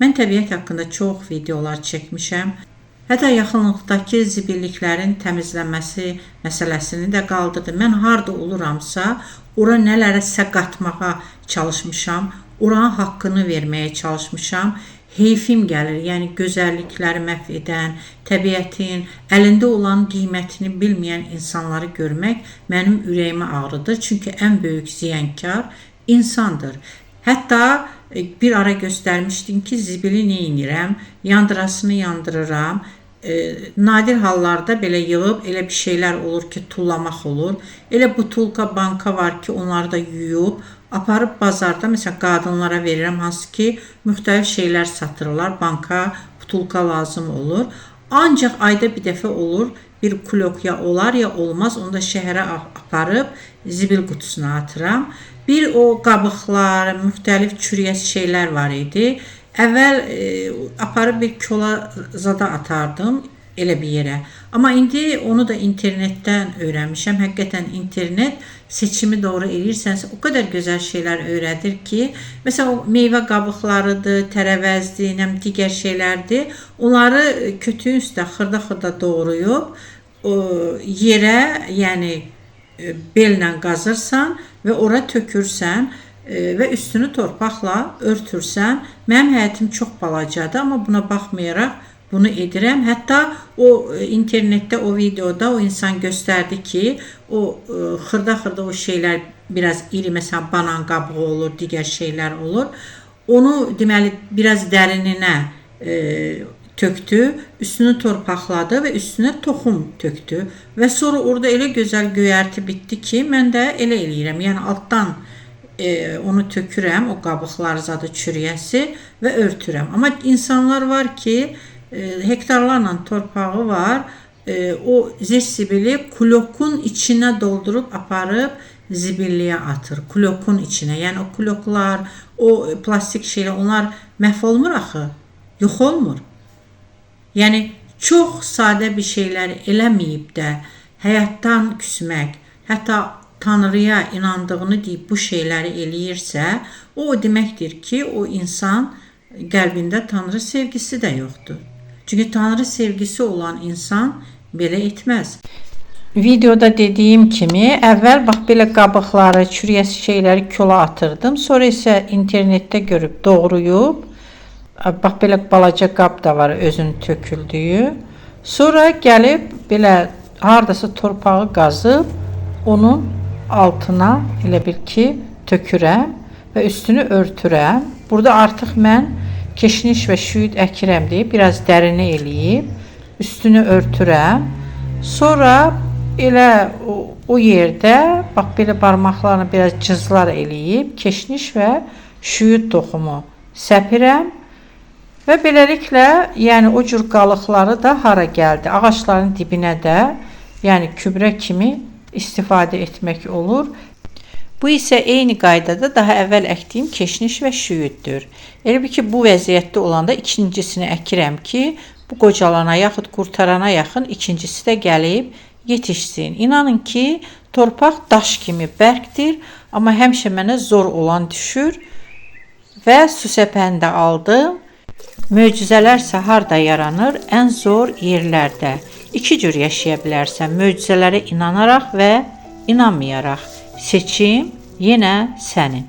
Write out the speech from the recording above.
Mən təbiət haqqında çox videolar çəkmişəm. Hətta yaxınlıqdakı zibilliklərin təmizlənməsi məsələsini də qaldırdım. Mən harda oluramsa, ora nələrəsə qatmağa çalışmışam, oranın haqqını verməyə çalışmışam. Heyfim gəlir, yəni gözəllikləri məhv edən, təbiətin əlində olan qiymətini bilməyən insanları görmək mənim ürəyimi ağrıdır. Çünki ən böyük ziyankar insandır. Hətta bir ara göstərmişdim ki, zibili neynirəm, yandırasını yandırıram. Nadir hallarda belə yığıb, elə bir şeylər olur ki, tullamaq olur. Elə butulka, banka var ki, onları da yuyub, aparıb bazarda, məsələn, qadınlara verirəm, hansı ki, müxtəlif şeylər satırlar, banka, butulka lazım olur. Ancaq ayda bir dəfə olur, bir kulok ya olar ya olmaz, onu da şəhərə aparıb zibil qutusuna atıram. Bir o qabıqlar, müxtəlif çürüyəs şeylər var idi. Əvvəl aparıb bir kola zada atardım, elə bir yerə. Amma indi onu da internetdən öyrənmişəm. Həqiqətən internet seçimi doğru edirsənsə o qədər gözəl şeylər öyrədir ki, məsələn o meyvə qabıqlarıdır, tərəvəzdir, digər şeylərdir. Onları kötüyün üstə xırda-xırda doğrayıb yerə, yəni bellə qazırsan və ora tökürsən və üstünü torpaqla örtürsən. Mənim həyətim çox balacadır, amma buna baxmayaraq bunu edirəm. Hətta o internetdə, o videoda o insan göstərdi ki, o xırda-xırda o şeylər biraz iri, məsələn banan qabığı olur, digər şeylər olur. Onu deməli biraz dərininə tökdü, üstünü torpaqladı və üstünə toxum tökdü və sonra orada elə gözəl göyərti bitdi ki, mən də elə eləyirəm. Yəni altdan onu tökürəm, o qabıqlar zadı çürüyəsi və örtürəm. Amma insanlar var ki, hektarlarla torpağı var, o zibili kulokun içinə doldurub aparıb zibilliyə atır, kulokun içinə. Yəni o kuloklar, o plastik şeylər, onlar məhv olmur axı, yox olmur. Yəni çox sadə bir şeylər eləməyib də həyatdan küsmək, hətta Tanrıya inandığını deyib bu şeyləri eləyirsə, o deməkdir ki, o insan qəlbində Tanrı sevgisi də yoxdur. Çünki Tanrı sevgisi olan insan belə etməz. Videoda dediyim kimi, əvvəl bax belə qabıqları, çürüyəsi şeyləri kola atırdım. Sonra isə internetdə görüb doğrayıb, bax belə balaca qab da var özünün töküldüyü. Sonra gəlib belə hardasa torpağı qazıb, onun altına elə bir ki tökürəm və üstünü örtürəm. Burada artıq mən keşniş və şüyüd əkirəm deyib, biraz dərini eləyib, üstünü örtürəm. Sonra elə o yerdə, bax belə barmaqlarını biraz cızlar eləyib, keşniş və şüyüd toxumu səpirəm və beləliklə, yəni o cür qalıqları da hara gəldi? Ağaçların dibinə də, yəni kübrə kimi istifadə etmək olur. Bu isə eyni qaydada daha əvvəl əkdiyim keşniş və şüyüddür. Elə bir ki, bu vəziyyətdə olanda ikincisini əkirəm ki, bu qocalana yaxud qurtarana yaxın ikincisi də gəlib yetişsin. İnanın ki, torpaq daş kimi bərkdir, amma həmişə mənə zor olan düşür və su səpəni də aldım. Möcüzələrsə harda yaranır? Ən zor yerlərdə. İki cür yaşaya bilərsən, möcüzələrə inanaraq və inanmayaraq. Seçim yenə sənin.